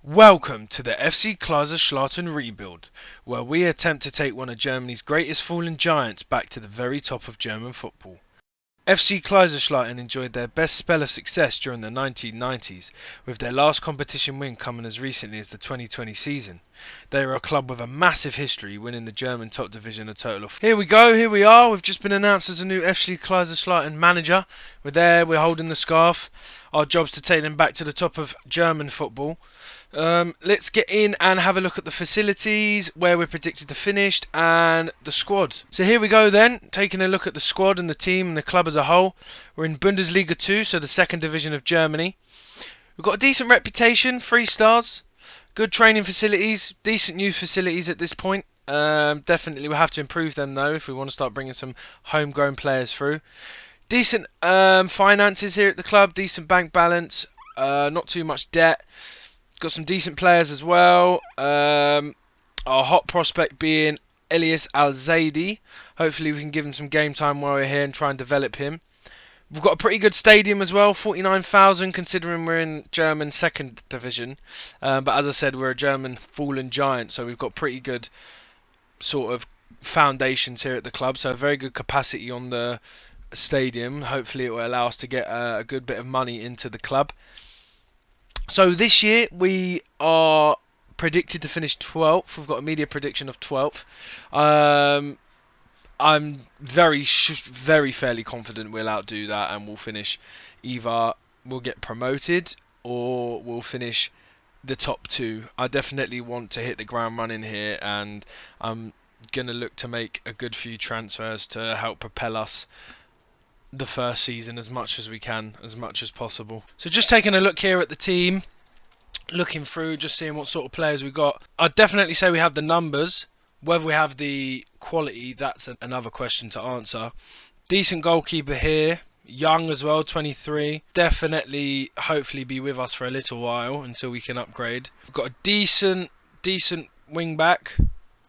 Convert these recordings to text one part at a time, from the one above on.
Welcome to the FC Kaiserslautern rebuild, where we attempt to take one of Germany's greatest fallen giants back to the very top of German football. FC Kaiserslautern enjoyed their best spell of success during the 1990s, with their last competition win coming as recently as the 2020 season. They are a club with a massive history, winning the German top division a total of... Here we are, we've just been announced as a new FC Kaiserslautern manager. We're there, we're holding the scarf. Our job's to take them back to the top of German football. Let's get in and have a look at the facilities, where we're predicted to finish, and the squad. So here we go then, taking a look at the squad and the team and the club as a whole. We're in Bundesliga 2, so the second division of Germany. We've got a decent reputation, 3 stars, good training facilities, decent youth facilities at this point. Definitely we'll have to improve them though if we want to start bringing some homegrown players through. Decent finances here at the club, decent bank balance, not too much debt. Got some decent players as well. Our hot prospect being Elias Al-Zaidi. Hopefully we can give him some game time while we're here and try and develop him. We've got a pretty good stadium as well, 49,000 considering we're in German second division. But as I said, we're a German fallen giant, so we've got pretty good sort of foundations here at the club. So a very good capacity on the stadium. Hopefully it will allow us to get a good bit of money into the club. So this year we are predicted to finish 12th. We've got a media prediction of 12th. I'm very fairly confident we'll outdo that and we'll finish, either we'll get promoted or we'll finish the top 2. I definitely want to hit the ground running here, and I'm going to look to make a good few transfers to help propel us the first season as much as we can, as much as possible. So just taking a look here at the team, looking through, just seeing what sort of players we got. I'd definitely say we have the numbers. Whether we have the quality, that's another question to answer. Decent goalkeeper here, young as well, 23. Definitely, hopefully be with us for a little while until we can upgrade. We've got a decent wing back.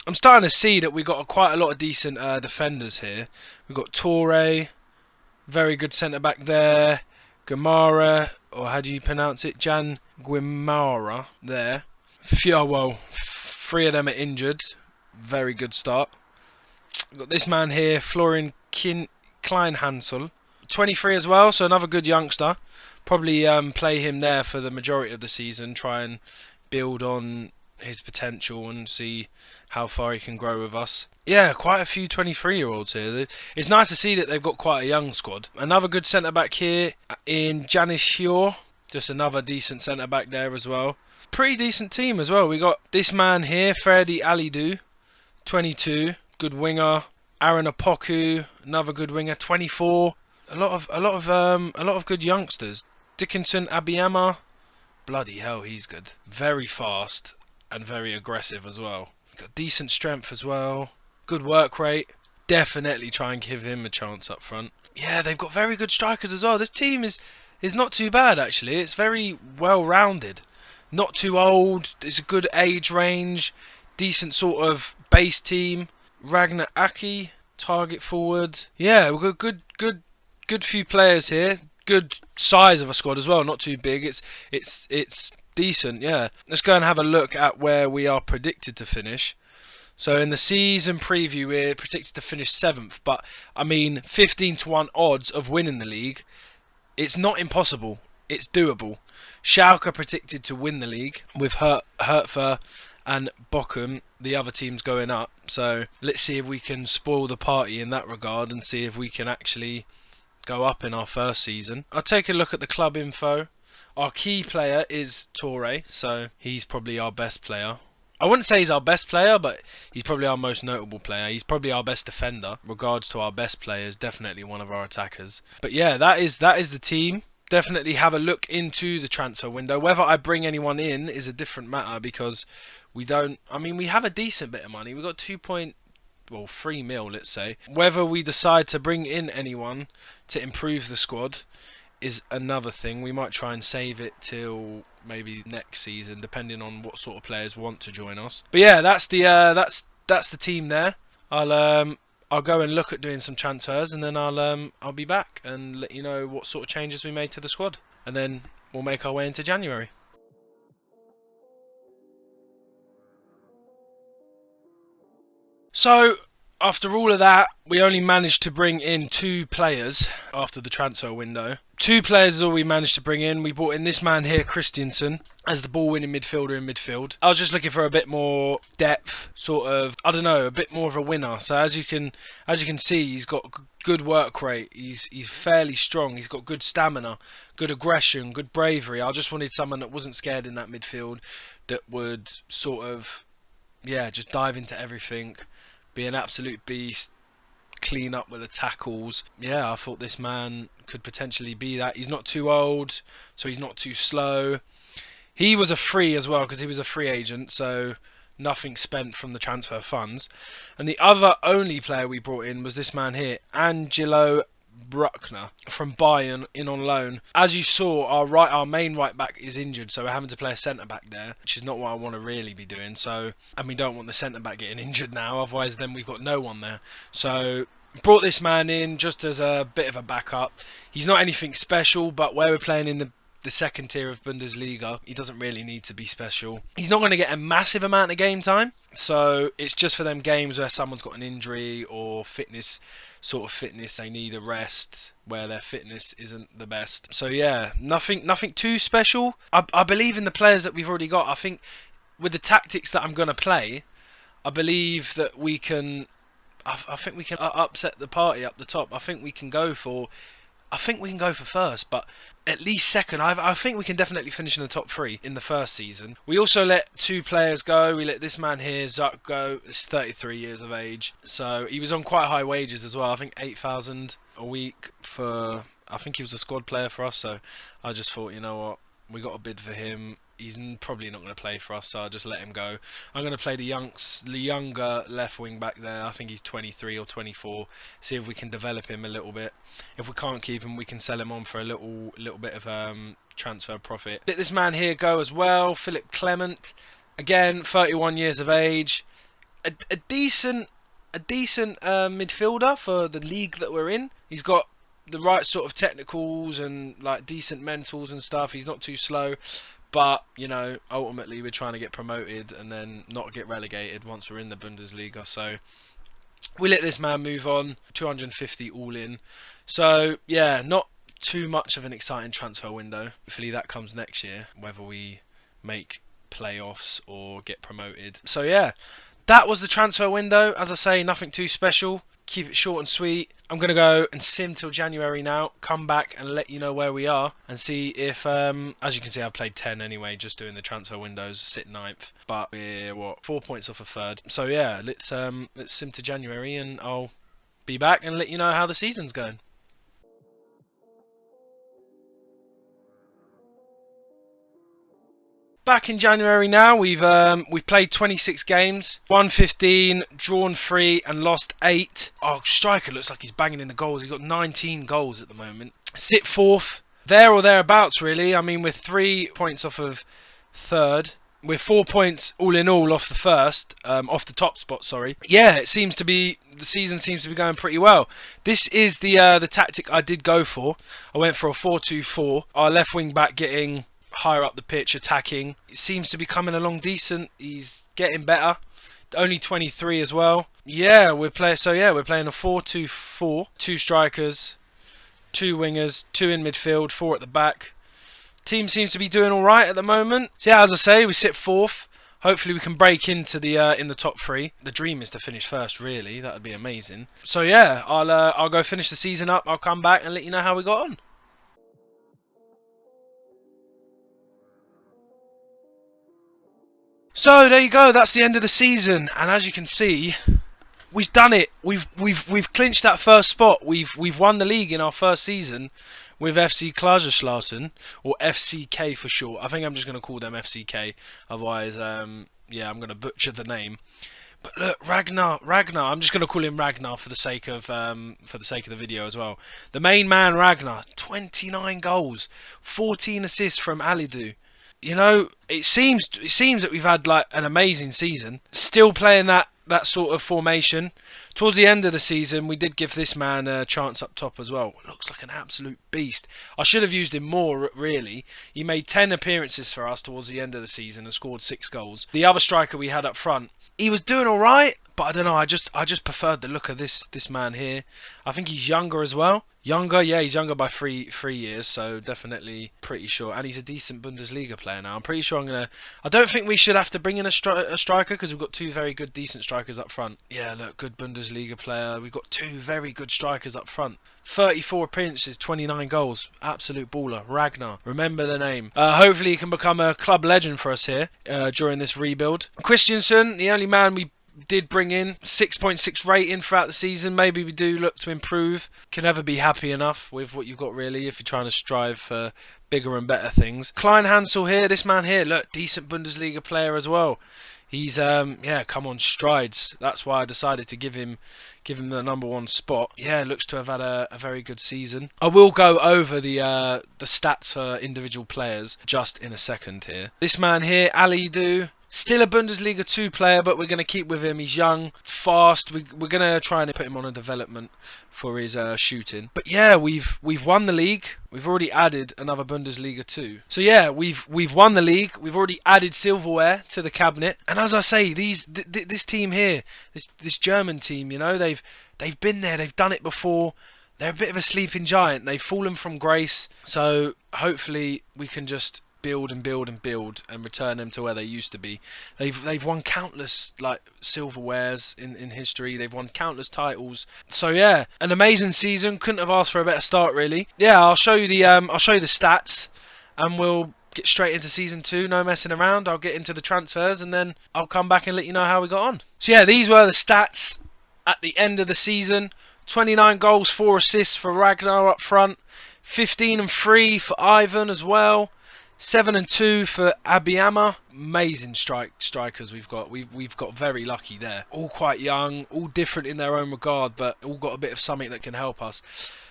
I'm starting to see that we've got quite a lot of decent defenders here. We've got Torre, very good centre back there. Gamara, or how do you pronounce it? Jan Guimara there. Well, 3 of them are injured. Very good start. We've got this man here, Florian Kleinhansel, 23 as well, so another good youngster. Probably play him there for the majority of the season, try and build on his potential and see how far he can grow with us. Yeah, quite a few 23-year-olds here. It's nice to see that they've got quite a young squad. Another good centre-back here in Janis Hior. Just another decent centre-back there as well. Pretty decent team as well. We got this man here, Ferdi Alidu, 22. Good winger. Aaron Apoku, another good winger, 24. A lot of good youngsters. Dickinson Abiyama, bloody hell, he's good. Very fast and very aggressive as well. Got decent strength as well. Good work rate. Definitely try and give him a chance up front. Yeah, they've got very good strikers as well. This team is not too bad actually. It's very well rounded. Not too old. It's a good age range. Decent sort of base team. Ragnar Aki, target forward. Yeah, we've got good few players here. Good size of a squad as well. Not too big. It's decent. Yeah. Let's go and have a look at where we are predicted to finish. So in the season preview, we're predicted to finish 7th, but I mean 15-1 odds of winning the league. It's not impossible. It's doable. Schalke predicted to win the league with Hertha and Bochum, the other teams going up. So let's see if we can spoil the party in that regard and see if we can actually go up in our first season. I'll take a look at the club info. Our key player is Torre, so he's probably our best player. I wouldn't say he's our best player, but he's probably our most notable player. He's probably our best defender. Regards to our best players, definitely one of our attackers. But yeah, that is the team. Definitely have a look into the transfer window. Whether I bring anyone in is a different matter because we have a decent bit of money. We've got 3 mil, let's say. Whether we decide to bring in anyone to improve the squad is another thing. We might try and save it till maybe next season, depending on what sort of players want to join us. But yeah, that's the team there. I'll go and look at doing some transfers, and then I'll be back and let you know what sort of changes we made to the squad, and then we'll make our way into January. So, after all of that, we only managed to bring in 2 players after the transfer window. 2 players is all we managed to bring in. We brought in this man here, Christiansen, as the ball-winning midfielder in midfield. I was just looking for a bit more depth, sort of, I don't know, a bit more of a winner. So as you can see, he's got good work rate. He's fairly strong. He's got good stamina, good aggression, good bravery. I just wanted someone that wasn't scared in that midfield, that would sort of, yeah, just dive into everything, be an absolute beast, clean up with the tackles. Yeah, I thought this man could potentially be that. He's not too old, so he's not too slow. He was a free as well, because he was a free agent, so nothing spent from the transfer funds. And the other only player we brought in was this man here, Angelo Bruckner from Bayern, in on loan. As you saw, our main right back is injured, so we're having to play a centre back there, which is not what I want to really be doing. So, and we don't want the centre back getting injured now, otherwise then we've got no one there. So brought this man in just as a bit of a backup. He's not anything special, but where we're playing in the second tier of Bundesliga, he doesn't really need to be special. He's not going to get a massive amount of game time, so it's just for them games where someone's got an injury or fitness, they need a rest, where their fitness isn't the best. So yeah, nothing too special. I believe in the players that we've already got. I think with the tactics that I'm going to play, I believe that we can, I think we can upset the party up the top. I think we can go for first, but at least second. I think we can definitely finish in the top 3 in the first season. We also let 2 players go. We let this man here, Zuck, go. He's 33 years of age, so he was on quite high wages as well. I think 8,000 a week for. I think he was a squad player for us, so I just thought, you know what, we got a bid for him. He's probably not going to play for us, so I'll just let him go. I'm going to play the younger left wing back there. I think he's 23 or 24. See if we can develop him a little bit. If we can't keep him, we can sell him on for a little bit of transfer profit. Let this man here go as well, Philip Clement. Again, 31 years of age. A decent midfielder for the league that we're in. He's got the right sort of technicals and like decent mentals and stuff. He's not too slow. But, you know, ultimately we're trying to get promoted and then not get relegated once we're in the Bundesliga. So we let this man move on, 250 all in. So, yeah, not too much of an exciting transfer window. Hopefully that comes next year, whether we make playoffs or get promoted. So, yeah, that was the transfer window. As I say, nothing too special. Keep it short and sweet. I'm going to go and sim till January now, come back and let you know where we are and see if, as you can see, I've played 10 anyway, just doing the transfer windows, sit 9th, but we're, 4 points off a 3rd. So yeah, let's sim to January and I'll be back and let you know how the season's going. Back in January now, we've played 26 games, won 15, drawn 3 and lost 8. Our striker looks like he's banging in the goals. He's got 19 goals at the moment. Sit 4th, there or thereabouts really. I mean, we're 3 points off of 3rd. We're 4 points all in all off the first, off the top spot, sorry. Yeah, the season seems to be going pretty well. This is the tactic I did go for. I went for a 4-2-4. Our left wing back getting higher up the pitch, attacking. It seems to be coming along decent. He's getting better. Only 23 as well. Yeah, we're playing a 4-2-4. 2 strikers, 2 wingers, 2 in midfield, 4 at the back. Team seems to be doing all right at the moment. So yeah, as I say, we sit 4th. Hopefully we can break into the in the top 3. The dream is to finish first, really. That would be amazing. So yeah, I'll go finish the season up. I'll come back and let you know how we got on. So there you go. That's the end of the season, and as you can see, we've done it. We've clinched that first spot. We've won the league in our first season with FC Kaiserslautern, or FCK for short. I think I'm just going to call them FCK. Otherwise, yeah, I'm going to butcher the name. But look, Ragnar. I'm just going to call him Ragnar for the sake of the video as well. The main man, Ragnar, 29 goals, 14 assists from Alidu. You know, it seems that we've had like an amazing season. Still playing that sort of formation, Towards the end of the season, we did give this man a chance up top as well. Looks like an absolute beast. I should have used him more, really. He made 10 appearances for us towards the end of the season and scored 6 goals. The other striker we had up front, he was doing all right, but I don't know. I just preferred the look of this man here. I think he's younger as well. Younger, yeah, he's younger by three years, so definitely pretty sure. And he's a decent Bundesliga player now. I'm pretty sure I don't think we should have to bring in a striker because we've got 2 very good, decent strikers up front. Yeah, look, good Bundesliga player. We've got 2 very good strikers up front. 34 appearances, 29 goals. Absolute baller. Ragnar. Remember the name. Hopefully he can become a club legend for us here during this rebuild. Christensen, the only man we did bring in, 6.6 rating throughout the season. Maybe we do look to improve. Can never be happy enough with what you've got, really, if you're trying to strive for bigger and better things. Klein Hansel here, this man here, look, decent Bundesliga player as well. He's come on strides. That's why I decided to give him the number 1 spot. Yeah, looks to have had a very good season. I will go over the stats for individual players just in a second here. This man here, Ali Du, still a Bundesliga 2 player, but we're going to keep with him. He's young, fast. We're going to try and put him on a development for his shooting. But yeah, we've won the league. We've already added another Bundesliga 2. So yeah, we've won the league. We've already added silverware to the cabinet. And as I say, this team here, this German team, you know, they've been there. They've done it before. They're a bit of a sleeping giant. They've fallen from grace. So hopefully we can just build and return them to where they used to be. They've won countless silverwares in history. They've won countless titles. So yeah, an amazing season. Couldn't have asked for a better start, really. Yeah, I'll show you the stats, and we'll get straight into season 2. No messing around. I'll get into the transfers, and then I'll come back and let you know how we got on. So yeah, these were the stats at the end of the season. 29 goals, 4 assists for Ragnar up front. 15 and 3 for Ivan as well. 7 and 2 for Abiyama. Amazing strikers we've got. We've got very lucky there. All quite young, all different in their own regard, but all got a bit of something that can help us.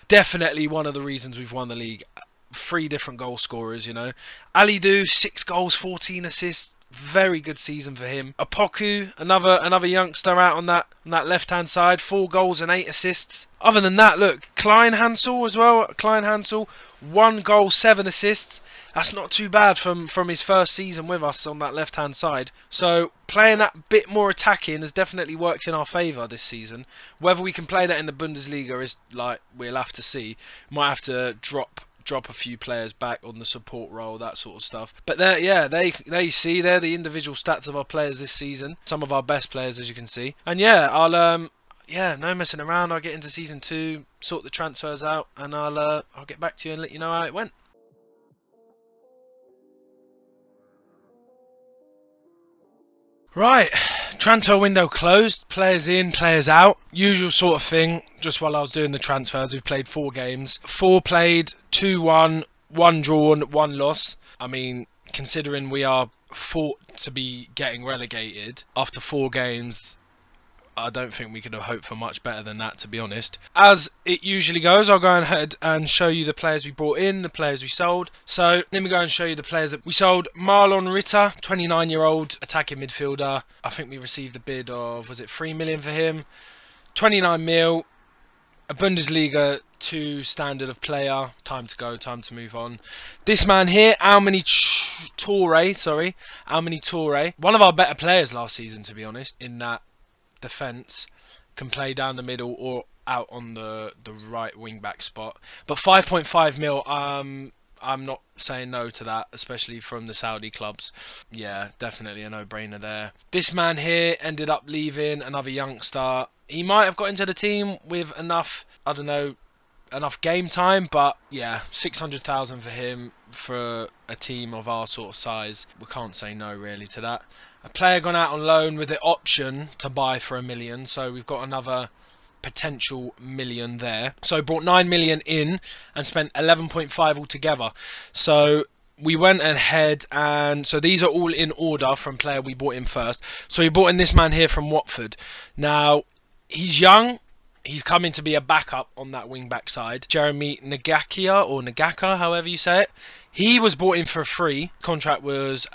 Definitely one of the reasons we've won the league. 3 different goal scorers, you know. Ali Du, 6 goals, 14 assists. Very good season for him. Apoku, another youngster out on that left-hand side. 4 goals and 8 assists. Other than that, look, Klein Hansel as well. Klein Hansel, 1 goal, 7 assists. That's not too bad from his first season with us on that left-hand side. So playing that bit more attacking has definitely worked in our favour this season. Whether we can play that in the Bundesliga is we'll have to see. Might have to drop a few players back on the support role, that sort of stuff. But they're the individual stats of our players this season. Some of our best players, as you can see. And yeah, I'll no messing around. I'll get into season 2, sort the transfers out, and I'll get back to you and let you know how it went. Right, transfer window closed, players in, players out, usual sort of thing. Just while I was doing the transfers, we've played 4 games. 4 played, 2 won, 1 drawn, 1 loss. I mean, considering we are thought to be getting relegated after 4 games, I don't think we could have hoped for much better than that, to be honest. As it usually goes, I'll go ahead and show you the players we brought in, the players we sold. So let me go and show you the players that we sold. Marlon Ritter, 29-year-old attacking midfielder. I think we received a bid of, was it 3 million for him? 29 mil, a Bundesliga 2 standard of player. Time to go, time to move on. This man here, Almany Toure. One of our better players last season, to be honest, in that defence, can play down the middle or out on the right wing back spot. But 5.5 mil, I'm not saying no to that, especially from the Saudi clubs. Yeah, definitely a no-brainer there. This man here ended up leaving, another youngster. He might have got into the team with enough game time, but yeah, 600,000 for him for a team of our sort of size. We can't say no really to that. A player gone out on loan with the option to buy for 1 million, so we've got another potential million there. So brought 9 million in and spent 11.5 altogether. So we went ahead, and so these are all in order from player we bought in first. So we bought in this man here from Watford. Now, he's young. He's coming to be a backup on that wing-back side. Jeremy Nagaka, however you say it. He was bought in for free. Contract was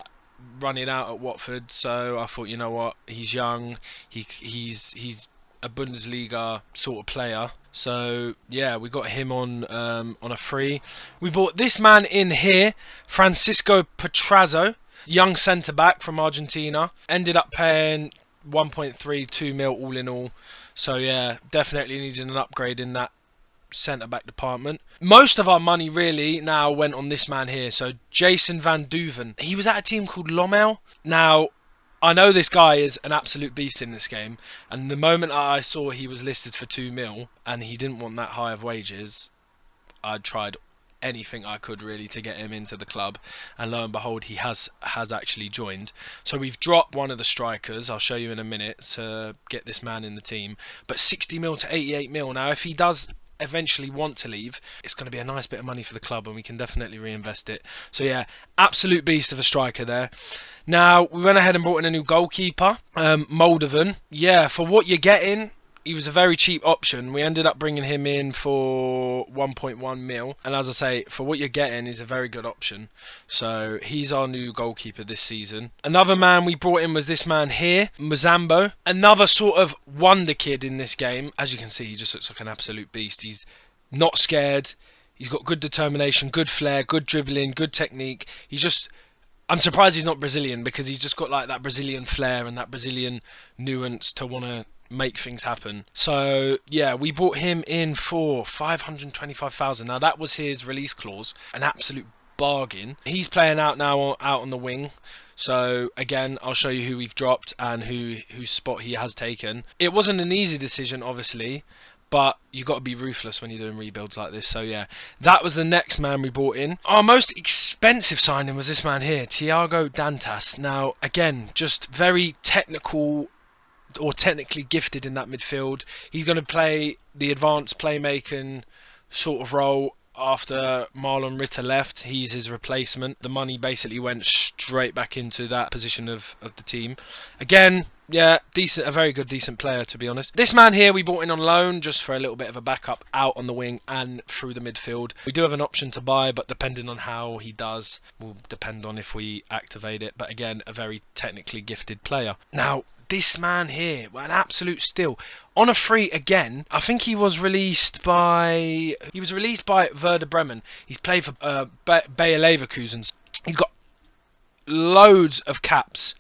running out at Watford, so I thought, you know what, he's young. He's a Bundesliga sort of player. So yeah, we got him on a free. We bought this man in here, Francisco Petrazo, young centre back from Argentina. Ended up paying 1.32 mil all in all. So yeah, definitely needed an upgrade in that centre back department. Most of our money really now went on this man here. So Jason Van Duven. He was at a team called Lommel. Now, I know this guy is an absolute beast in this game, and the moment I saw he was listed for 2 mil and he didn't want that high of wages, I tried anything I could really to get him into the club, and lo and behold, he has actually joined. So we've dropped one of the strikers, I'll show you in a minute, to get this man in the team. But 60 mil to 88 mil. Now, if he does eventually want to leave, it's going to be a nice bit of money for the club, and we can definitely reinvest it. So yeah, absolute beast of a striker there. Now, we went ahead and brought in a new goalkeeper, Moldovan. Yeah, for what you're getting, he was a very cheap option. We ended up bringing him in for 1.1 mil. And as I say, for what you're getting, he's a very good option. So he's our new goalkeeper this season. Another man we brought in was this man here, Muzambo. Another sort of wonder kid in this game. As you can see, he just looks like an absolute beast. He's not scared. He's got good determination, good flair, good dribbling, good technique. I'm surprised he's not Brazilian, because he's just got like that Brazilian flair and that Brazilian nuance to want to make things happen. So yeah, we bought him in for 525,000. Now that was his release clause, an absolute bargain. He's playing out now out on the wing. So again, I'll show you who we've dropped and whose spot he has taken. It wasn't an easy decision, obviously, but you got to be ruthless when you're doing rebuilds like this. So yeah, that was the next man we bought in. Our most expensive signing was this man here, Thiago Dantas. Now again, just very technical, or technically gifted in that midfield. He's going to play the advanced playmaking sort of role after Marlon Ritter left. He's his replacement. The money basically went straight back into that position of the team. Again, yeah, decent, a very good, decent player, to be honest. This man here we bought in on loan just for a little bit of a backup out on the wing and through the midfield. We do have an option to buy, but depending on how he does will depend on if we activate it. But again, a very technically gifted player. Now, this man here, an absolute steal. On a free again. I think he was released by Werder Bremen. He's played for Bayer Leverkusen. He's got loads of caps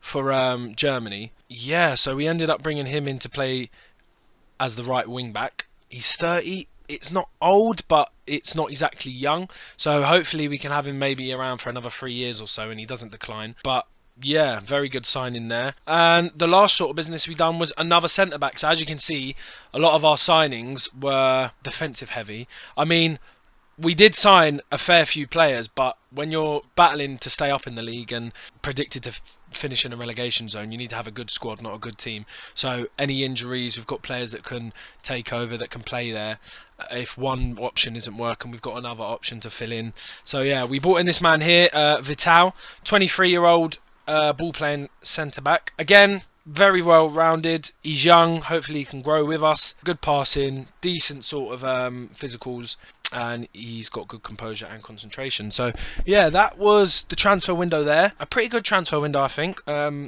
for Germany. Yeah, so we ended up bringing him in to play as the right wing back. He's 30. It's not old, but it's not exactly young. So hopefully we can have him maybe around for another 3 years or so and he doesn't decline. But yeah, very good signing there. And the last sort of business we done was another centre-back. So as you can see, a lot of our signings were defensive heavy. I mean, we did sign a fair few players, but when you're battling to stay up in the league and predicted to finish in a relegation zone, you need to have a good squad, not a good team. So any injuries, we've got players that can take over, that can play there. If one option isn't working, we've got another option to fill in. So yeah, we brought in this man here, Vital, 23-year-old ball playing centre back. Again, very well rounded. He's young. Hopefully he can grow with us. Good passing, decent sort of physicals, and he's got good composure and concentration. So yeah, that was the transfer window there. A pretty good transfer window, I think.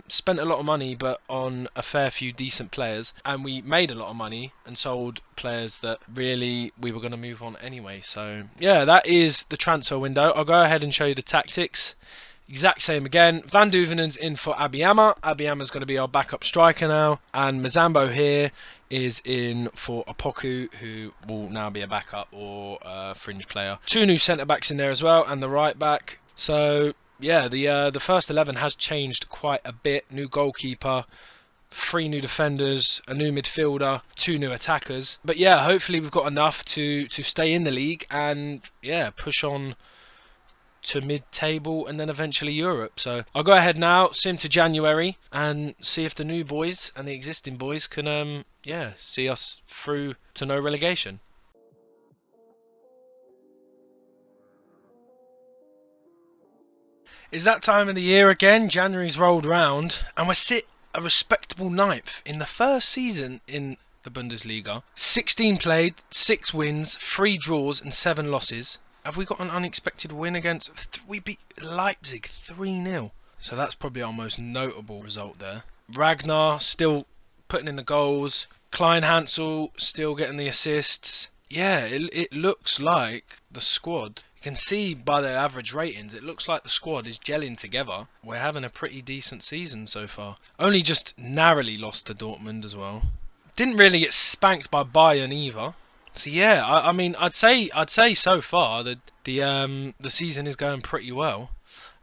Spent a lot of money, but on a fair few decent players, and we made a lot of money and sold players that really we were going to move on anyway. So yeah, that is the transfer window. I'll go ahead and show you the tactics. Exact same again. Van Duvenen's in for Abiyama. Abiyama's going to be our backup striker now. And Mazambo here is in for Opoku, who will now be a backup or a fringe player. 2 new centre-backs in there as well, and the right back. So, yeah, the first 11 has changed quite a bit. New goalkeeper, 3 new defenders, a new midfielder, 2 new attackers. But, yeah, hopefully we've got enough to stay in the league and, yeah, push on to mid-table and then eventually Europe. So I'll go ahead now, sim to January, and see if the new boys and the existing boys can see us through to no relegation. It's that time of the year again. January's rolled round and we're sit a respectable 9th in the first season in the Bundesliga. 16 played, 6 wins, 3 draws and 7 losses. Have we got an unexpected win against... We beat Leipzig 3-0. So that's probably our most notable result there. Ragnar still putting in the goals. Klein Hansel still getting the assists. Yeah, it looks like the squad. You can see by their average ratings, it looks like the squad is gelling together. We're having a pretty decent season so far. Only just narrowly lost to Dortmund as well. Didn't really get spanked by Bayern either. So yeah, I mean, I'd say so far that the season is going pretty well.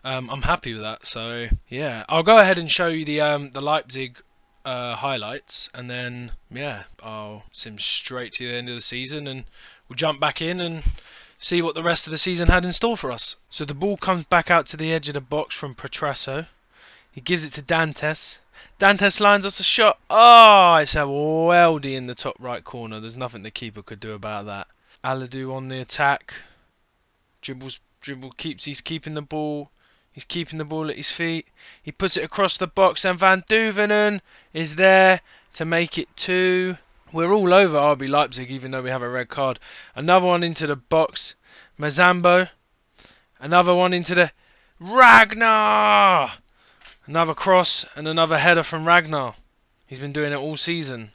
I'm happy with that. So yeah, I'll go ahead and show you the Leipzig highlights, and then yeah, I'll sim straight to the end of the season, and we'll jump back in and see what the rest of the season had in store for us. So the ball comes back out to the edge of the box from Petrasso. He gives it to Dantes. Dantes lines us a shot. Oh, it's a weldy in the top right corner. There's nothing the keeper could do about that. Aladou on the attack. He's keeping the ball. He's keeping the ball at his feet. He puts it across the box, and Van Duvenen is there to make it 2. We're all over RB Leipzig, even though we have a red card. Another one into the box. Mazambo. Another one into the... Ragnar! Another cross and another header from Ragnar. He's been doing it all season.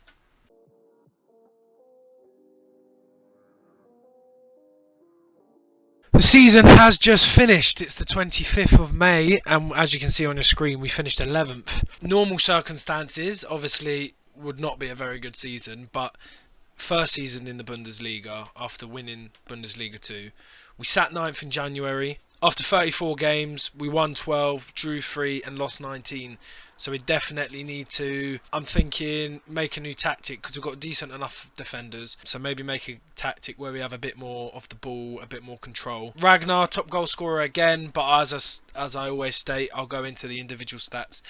The season has just finished. It's the 25th of May, and as you can see on your screen, we finished 11th. Normal circumstances, obviously, would not be a very good season, but first season in the Bundesliga after winning Bundesliga 2. We sat 9th in January. After 34 games, we won 12, drew 3 and lost 19. So we definitely need to, I'm thinking, make a new tactic because we've got decent enough defenders. So maybe make a tactic where we have a bit more of the ball, a bit more control. Ragnar, top goal scorer again, but as I always state, I'll go into the individual stats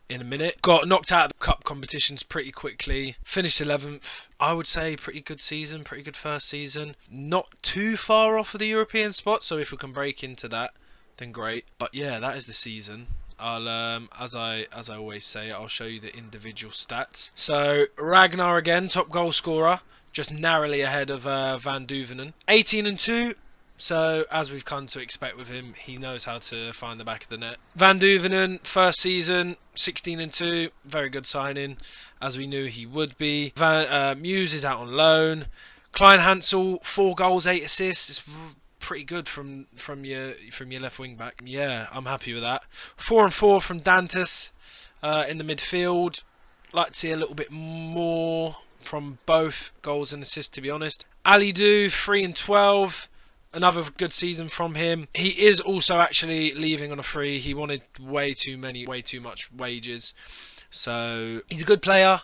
in a minute. Got knocked out of the cup competitions pretty quickly. Finished 11th. I would say pretty good season, pretty good first season. Not too far off of the European spot, so if we can break into that, then great. But yeah, that is the season. I'll as I always say, I'll show you the individual stats. So Ragnar again, top goal scorer, just narrowly ahead of Van Duvenen. 18 and 2. So, as we've come to expect with him, he knows how to find the back of the net. Van Duvenen, first season, 16 and 2, very good signing, as we knew he would be. Muse is out on loan. Klein Hansel, 4 goals, 8 assists. It's pretty good from your left wing back. Yeah, I'm happy with that. 4 and 4 from Dantes in the midfield. Like to see a little bit more from both goals and assists, to be honest. Aladou, 3 and 12. Another good season from him. He is also actually leaving on a free. He wanted way too much wages. So he's a good player.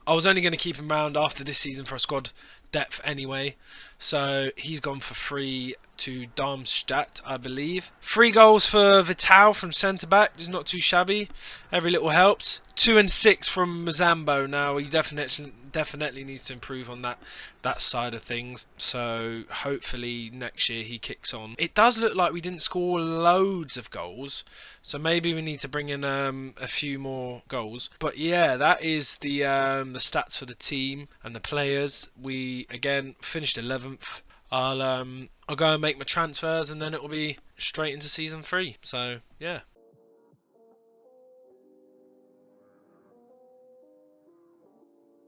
I was only going to keep him around after this season for a squad depth anyway. So he's gone for free to Darmstadt, I believe. 3 goals for Vital from centre back. It's not too shabby. Every little helps. 2 and 6 from Mazambo. Now he definitely needs to improve on that side of things. So hopefully next year he kicks on. It does look like we didn't score loads of goals, so maybe we need to bring in a few more goals. But yeah, that is the stats for the team and the players. We again finished 11th. I'll go and make my transfers, and then it will be straight into season 3. So yeah.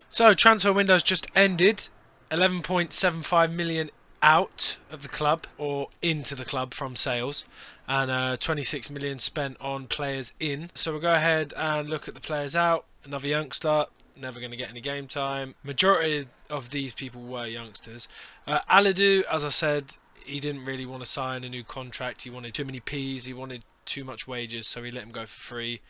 So transfer window's just ended. 11.75 million out of the club or into the club from sales, and 26 million spent on players in. So we'll go ahead and look at the players out. Another youngster, never going to get any game time. Majority of these people were youngsters. Aladou, as I said, he didn't really want to sign a new contract. He wanted too many P's. He wanted too much wages, so we let him go for free.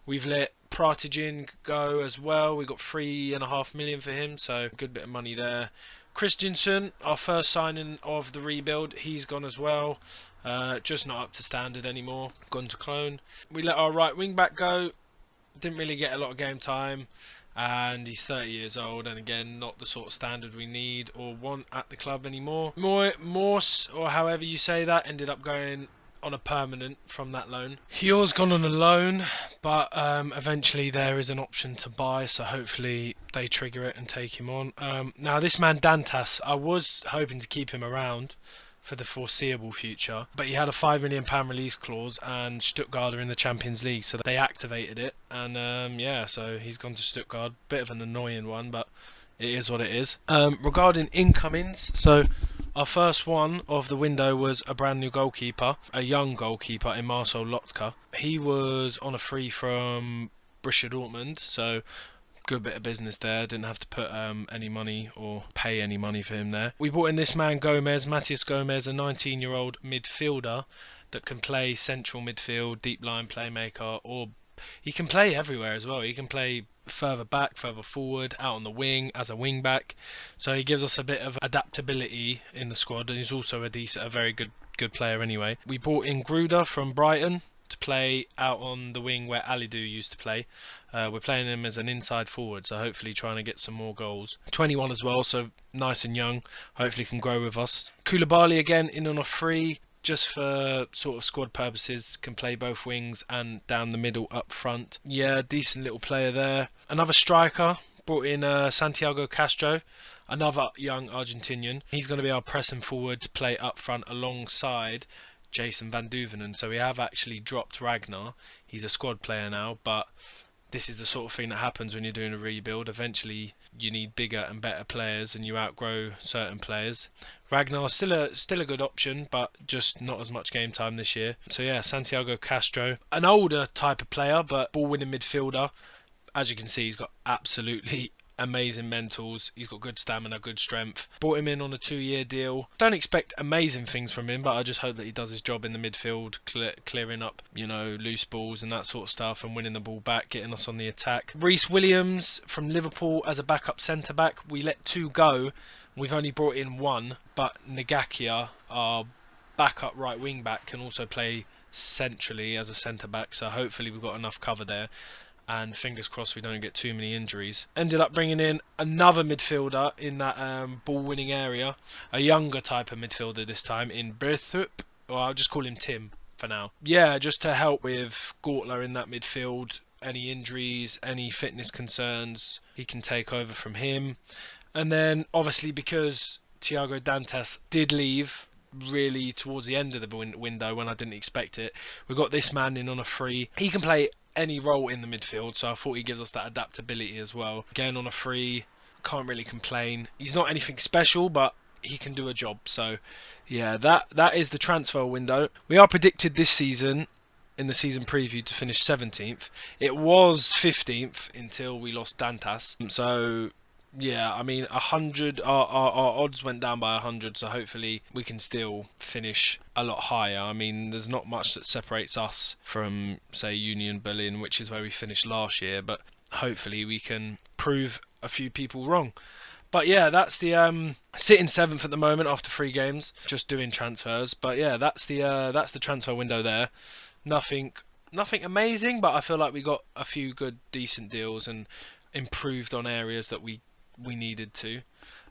We've let Pratigin go as well. We got 3.5 million for him, so a good bit of money there. Christensen, our first signing of the rebuild, he's gone as well. Just not up to standard anymore. Gone to Cologne. We let our right wing back go. Didn't really get a lot of game time, and he's 30 years old, and again, not the sort of standard we need or want at the club anymore. Morse, or however you say that, ended up going on a permanent from that loan. Hjor's gone on a loan, but eventually there is an option to buy, so hopefully they trigger it and take him on. Now this man Dantas, I was hoping to keep him around for the foreseeable future, but he had a £5 million release clause, and Stuttgart are in the Champions League, so they activated it, and yeah, so he's gone to Stuttgart. Bit of an annoying one, but it is what it is. Regarding incomings, so our first one of the window was a brand new goalkeeper, a young goalkeeper in Marcel Lotka. He was on a free from Borussia Dortmund, so good bit of business there. Didn't have to put any money or pay any money for him there. We brought in this man Matthias Gomez, a 19-year-old midfielder that can play central midfield, deep line playmaker, or he can play everywhere as well. He can play further back, further forward, out on the wing as a wing back. So he gives us a bit of adaptability in the squad, and he's also a very good player anyway. We brought in Gruder from Brighton to play out on the wing where Alidou used to play. We're playing him as an inside forward, so hopefully trying to get some more goals. 21 as well, so nice and young. Hopefully can grow with us. Koulibaly again in on a free, just for sort of squad purposes, can play both wings and down the middle up front. Yeah, decent little player there. Another striker, brought in Santiago Castro, another young Argentinian. He's going to be our pressing forward to play up front alongside Jason Van Duvenen. So we have actually dropped Ragnar. He's a squad player now, but this is the sort of thing that happens when you're doing a rebuild. Eventually you need bigger and better players and you outgrow certain players. Ragnar's still a good option, but just not as much game time this year. So yeah, Santiago Castro, an older type of player, but ball-winning midfielder. As you can see, he's got absolutely amazing mentals. He's got good stamina, good strength. Brought him in on a 2-year deal. Don't expect amazing things from him, but I just hope that he does his job in the midfield, clearing up, loose balls and that sort of stuff, and winning the ball back, getting us on the attack. Reece Williams from Liverpool as a backup centre back. We let 2 go. We've only brought in 1, but Ngakia, our backup right wing back, can also play centrally as a centre back. So hopefully we've got enough cover there. And fingers crossed we don't get too many injuries. Ended up bringing in another midfielder in that ball-winning area. A younger type of midfielder this time in Berthup. Or I'll just call him Tim for now. Yeah, just to help with Gortler in that midfield. Any injuries, any fitness concerns, he can take over from him. And then, obviously, because Thiago Dantas did leave really towards the end of the window when I didn't expect it, we got this man in on a free. He can play any role in the midfield, so I thought he gives us that adaptability as well. Again, on a free, can't really complain. He's not anything special, but he can do a job. So yeah, that is the transfer window. We are predicted this season, in the season preview, to finish 17th. It was 15th until we lost Dantas. So yeah, I mean, 100. Our odds went down by 100, so hopefully we can still finish a lot higher. I mean, there's not much that separates us from, say, Union Berlin, which is where we finished last year, but hopefully we can prove a few people wrong. But yeah, that's the sitting 7th at the moment after 3 games, just doing transfers. But yeah, that's the transfer window there. Nothing amazing, but I feel like we got a few good, decent deals and improved on areas that we needed to.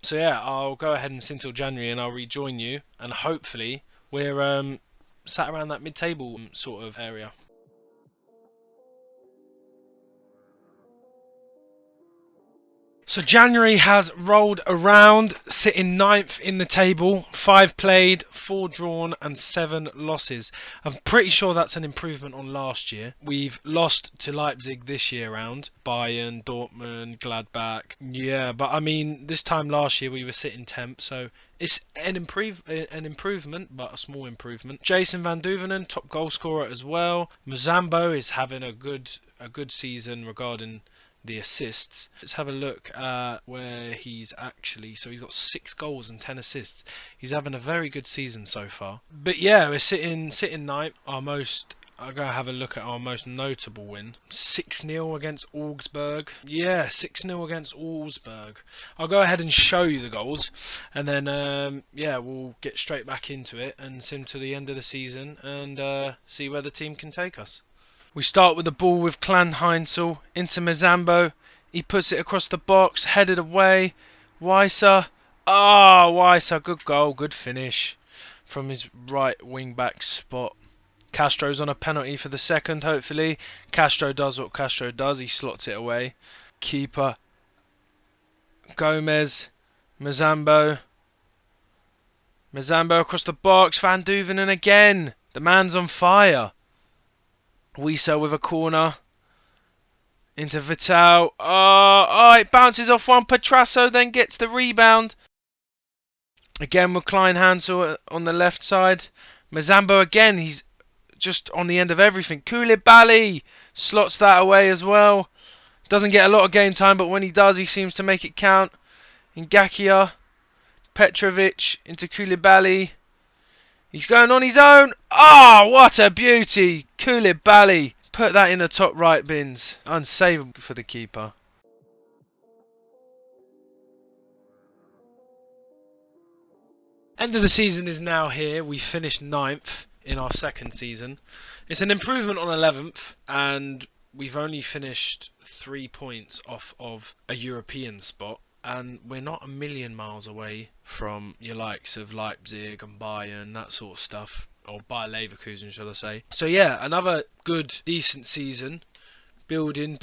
So yeah, I'll go ahead and sit until January and I'll rejoin you, and hopefully we're sat around that mid-table sort of area. So January has rolled around, sitting 9th in the table, 5 played, 4 drawn and 7 losses. I'm pretty sure that's an improvement on last year. We've lost to Leipzig this year round, Bayern, Dortmund, Gladbach. Yeah, but I mean, this time last year we were sitting 10th, so it's an improvement, but a small improvement. Jason Van Duvenen, top goal scorer as well. Muzambo is having a good season regarding the assists. Let's have a look at where he's actually. So he's got 6 goals and 10 assists. He's having a very good season so far. But yeah, we're sitting 9th. I'll go have a look at our most notable win. 6-0 against Augsburg. Yeah, 6-0 against Augsburg. I'll go ahead and show you the goals, and then yeah, we'll get straight back into it and sim to the end of the season and see where the team can take us. We start with the ball with Clan Heinzel into Muzambo. He puts it across the box, headed away. Weiser. Weiser, good goal, good finish from his right wing back spot. Castro's on a penalty for the second, hopefully. Castro does what Castro does, he slots it away. Keeper. Gomez. Muzambo. Muzambo across the box. Van Duvenen again. The man's on fire. Weiser with a corner. Into Vital. Oh, it bounces off one. Petrasso then gets the rebound. Again with Klein Hansel on the left side. Mazambo again. He's just on the end of everything. Koulibaly slots that away as well. Doesn't get a lot of game time, but when he does, he seems to make it count. Ngakia. Petrovic into Koulibaly. He's going on his own. Oh, what a beauty. Koulibaly. Put that in the top right bins. Unsavable for the keeper. End of the season is now here. We finished 9th in our second season. It's an improvement on 11th, and we've only finished 3 points off of a European spot. And we're not a million miles away from your likes of Leipzig and Bayern, that sort of stuff. Or Bayer Leverkusen, shall I say. So yeah, another good, decent season. Building.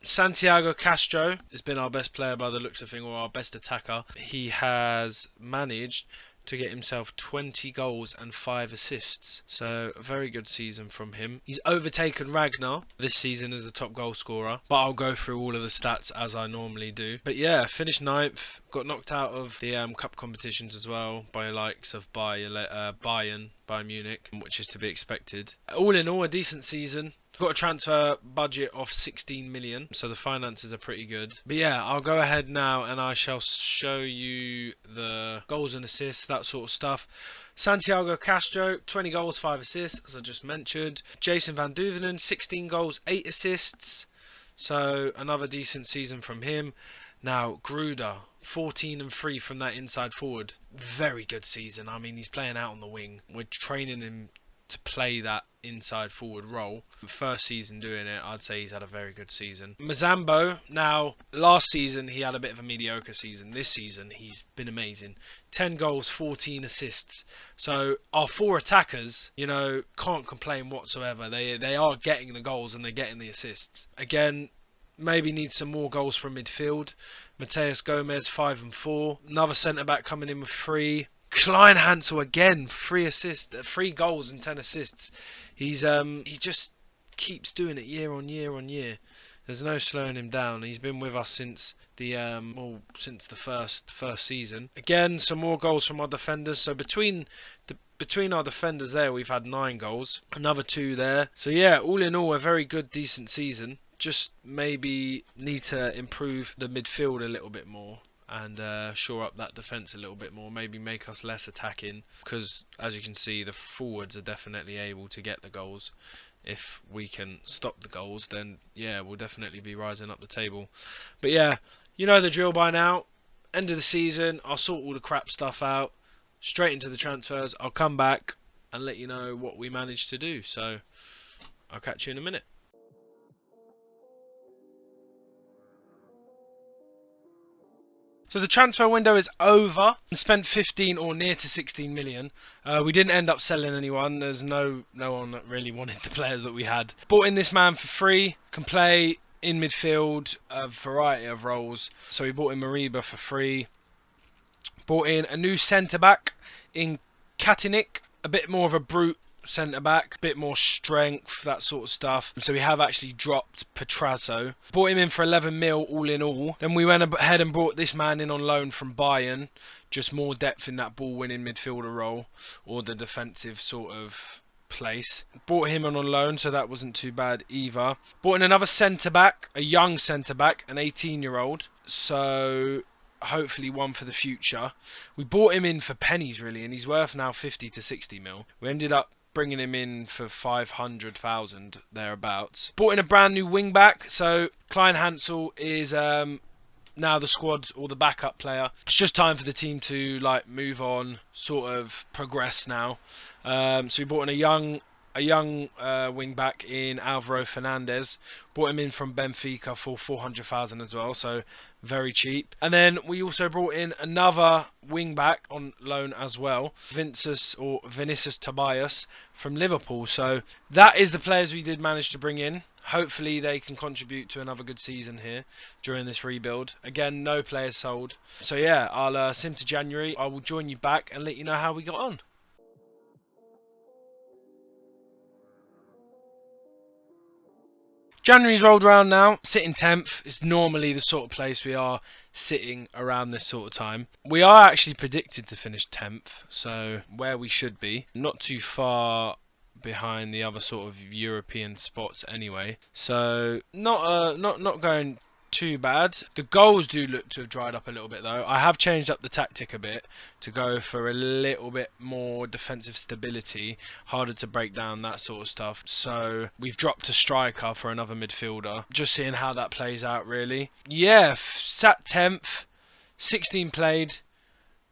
Santiago Castro has been our best player by the looks of things, or our best attacker. He has managed to get himself 20 goals and 5 assists. So a very good season from him. He's overtaken Ragnar this season as a top goal scorer. But I'll go through all of the stats as I normally do. But yeah, finished 9th. Got knocked out of the cup competitions as well by the likes of Bayern Munich, which is to be expected. All in all, a decent season. Got a transfer budget of 16 million, so the finances are pretty good. But yeah, I'll go ahead now and I shall show you the goals and assists, that sort of stuff. Santiago Castro, 20 goals, 5 assists, as I just mentioned. Jason Van Duvenen, 16 goals, 8 assists. So another decent season from him. Now, Gruder, 14 and 3 from that inside forward. Very good season. I mean, he's playing out on the wing. We're training him to play that inside forward role. First season doing it, I'd say he's had a very good season. Mazambo, now last season he had a bit of a mediocre season. This season he's been amazing. 10 goals, 14 assists. So our 4 attackers, you know, can't complain whatsoever. They are getting the goals and they're getting the assists. Again, maybe needs some more goals from midfield. Mateus Gomez, 5 and 4. Another centre back coming in with 3. Klein Hansel again, 3 assists, 3 goals and 10 assists. He just keeps doing it year on year on year. There's no slowing him down. He's been with us since the first season. Again, some more goals from our defenders. So between our defenders there, we've had 9 goals. Another 2 there. So yeah, all in all, a very good, decent season. Just maybe need to improve the midfield a little bit more. And shore up that defence a little bit more, maybe make us less attacking, because as you can see the forwards are definitely able to get the goals. If we can stop the goals, then yeah, we'll definitely be rising up the table. But yeah, you know the drill by now. End of the season, I'll sort all the crap stuff out, straight into the transfers. I'll come back and let you know what we managed to do. So I'll catch you in a minute. So the transfer window is over. Spent 15 or near to 16 million. We didn't end up selling anyone. There's no one that really wanted the players that we had. Bought in this man for free. Can play in midfield, a variety of roles. So we bought in Mariba for free. Bought in a new centre back in Katinik. A bit more of a brute centre back, bit more strength, that sort of stuff. So we have actually dropped Petrasso. Bought him in for 11 mil all in all. Then we went ahead and brought this man in on loan from Bayern. Just more depth in that ball winning midfielder role, or the defensive sort of place. Bought him on loan, so that wasn't too bad either. Bought in another centre back, a young centre back, an 18-year-old. So hopefully one for the future. We bought him in for pennies really, and he's worth now 50 to 60 mil. We ended up bringing him in for 500,000 thereabouts. Bought in a brand new wing back, so Klein Hansel is now the squad or the backup player. It's just time for the team to like move on, sort of progress now. So we bought in a young wing back in Alvaro Fernandez. Brought him in from Benfica for 400,000 as well, so very cheap. And then we also brought in another wing back on loan as well, Vinicius Tobias from Liverpool. So that is the players we did manage to bring in. Hopefully they can contribute to another good season here during this rebuild. Again, no players sold. So yeah, I'll sim to January. I will join you back and let you know how we got on. January's rolled around now, sitting 10th is normally the sort of place we are sitting around this sort of time. We are actually predicted to finish 10th, so where we should be, not too far behind the other sort of European spots anyway. So not going too bad. The goals do look to have dried up a little bit though. I have changed up the tactic a bit to go for a little bit more defensive stability, harder to break down, that sort of stuff. So we've dropped a striker for another midfielder. Just seeing how that plays out really. Yeah, sat 10th, 16 played,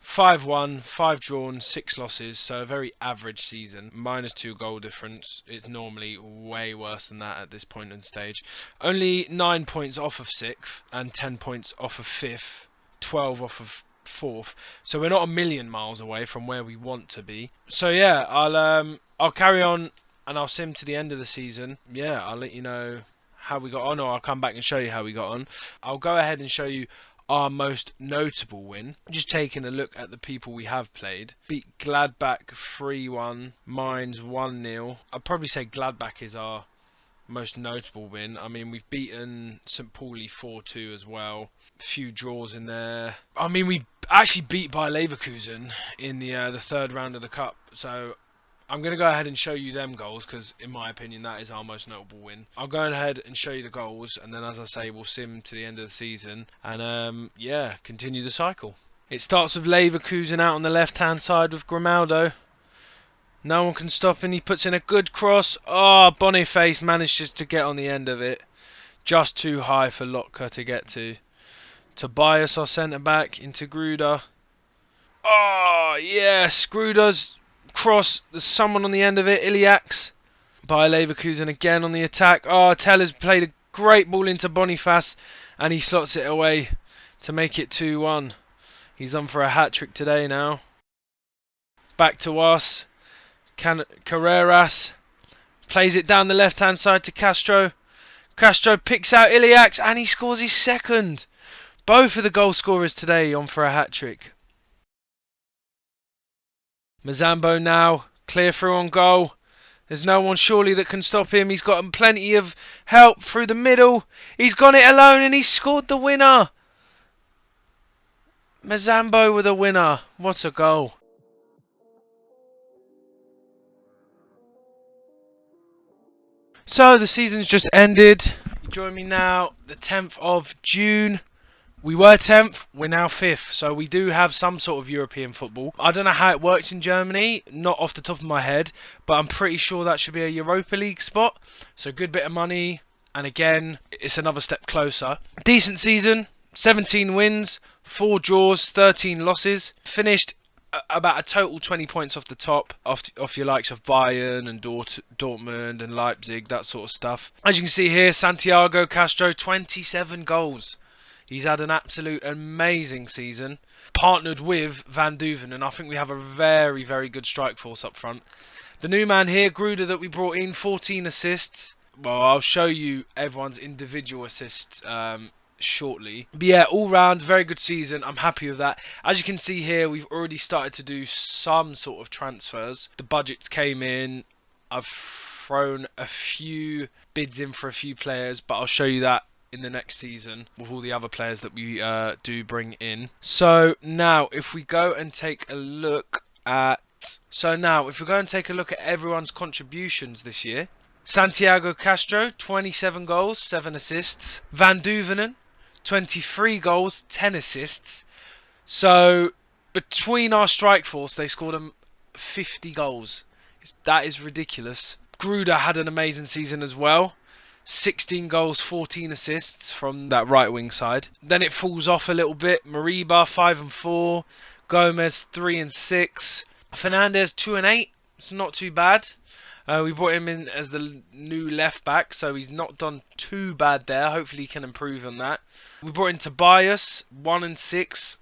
5 won, 5 drawn, 6 losses, so a very average season. -2 goal difference. It's normally way worse than that at this point in stage. Only 9 points off of 6th and 10 points off of 5th, 12 off of 4th. So we're not a million miles away from where we want to be. So yeah, I'll carry on and I'll sim to the end of the season. Yeah, I'll let you know how we got on, or I'll come back and show you how we got on. I'll go ahead and show you our most notable win. Just taking a look at the people we have played. Beat Gladbach 3-1, Mainz 1-0. I'd probably say Gladbach is our most notable win. I mean, we've beaten St. Pauli 4-2 as well. A few draws in there. I mean, we actually beat Bayer Leverkusen in the third round of the cup. So I'm going to go ahead and show you them goals because, in my opinion, that is our most notable win. I'll go ahead and show you the goals, and then, as I say, we'll sim to the end of the season and, yeah, continue the cycle. It starts with Leverkusen out on the left-hand side with Grimaldo. No one can stop him. He puts in a good cross. Oh, Boniface manages to get on the end of it. Just too high for Lotka to get to. Tobias, our centre-back, into Gruder. Oh, yes, Gruder's cross, there's someone on the end of it, Iliax. Bayer Leverkusen again on the attack. Oh, Teller's played a great ball into Boniface and he slots it away to make it 2-1. He's on for a hat-trick today now. Back to us. Carreras plays it down the left-hand side to Castro. Castro picks out Iliax and he scores his second. Both of the goal scorers today on for a hat-trick. Mazambo now, clear through on goal. There's no one surely that can stop him. He's got plenty of help through the middle. He's got it alone and he's scored the winner. Mazambo with a winner. What a goal. So the season's just ended. You join me now, the 10th of June. We were 10th, we're now 5th, so we do have some sort of European football. I don't know how it works in Germany, not off the top of my head, but I'm pretty sure that should be a Europa League spot. So good bit of money, and again, it's another step closer. Decent season, 17 wins, 4 draws, 13 losses. Finished about a total 20 points off the top, off your likes of Bayern and Dortmund and Leipzig, that sort of stuff. As you can see here, Santiago Castro, 27 goals. He's had an absolute amazing season, partnered with Van Duven, and I think we have a very, very good strike force up front. The new man here, Gruder, that we brought in, 14 assists. Well, I'll show you everyone's individual assists shortly. But yeah, all round, very good season. I'm happy with that. As you can see here, we've already started to do some sort of transfers. The budgets came in. I've thrown a few bids in for a few players, but I'll show you that in the next season with all the other players that we do bring in. So now if we go and take a look at everyone's contributions this year. Santiago Castro, 27 goals, 7 assists. Van Duvenen, 23 goals, 10 assists. So between our strike force, they scored 50 goals. That is ridiculous. Gruder had an amazing season as well. 16 goals, 14 assists from that right wing side. Then it falls off a little bit. Mariba 5 and 4, Gomez 3 and 6, Fernandez 2 and 8. It's not too bad. We brought him in as the new left back, so he's not done too bad there. Hopefully he can improve on that. We brought in Tobias 1 and 6.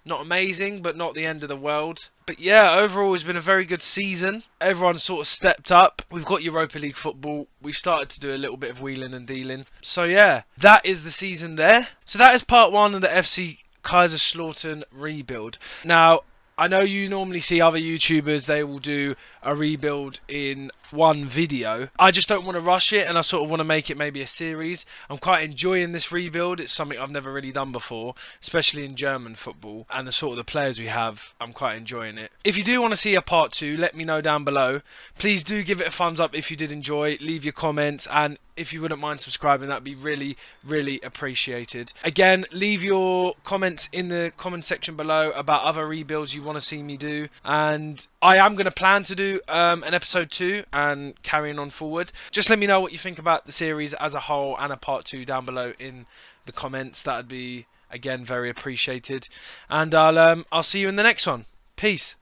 Not amazing, but not the end of the world. But yeah, overall it's been a very good season. Everyone sort of stepped up. We've got Europa League football. We've started to do a little bit of wheeling and dealing. So yeah, that is the season there. So that is part 1 of the FC Kaiserslautern rebuild. Now, I know you normally see other YouTubers, they will do a rebuild in one video. I just don't want to rush it, and I sort of want to make it maybe a series. I'm quite enjoying this rebuild. It's something I've never really done before, especially in German football, and the sort of the players we have, I'm quite enjoying it. If you do want to see a part 2, let me know down below. Please do give it a thumbs up if you did enjoy, leave your comments, and if you wouldn't mind subscribing, that'd be really, really appreciated. Again, leave your comments in the comment section below about other rebuilds you want to see me do, and I am going to plan to do an episode 2 and carrying on forward. Just let me know what you think about the series as a whole and a part 2 down below in the comments. That'd be, again, very appreciated, and I'll see you in the next one. Peace.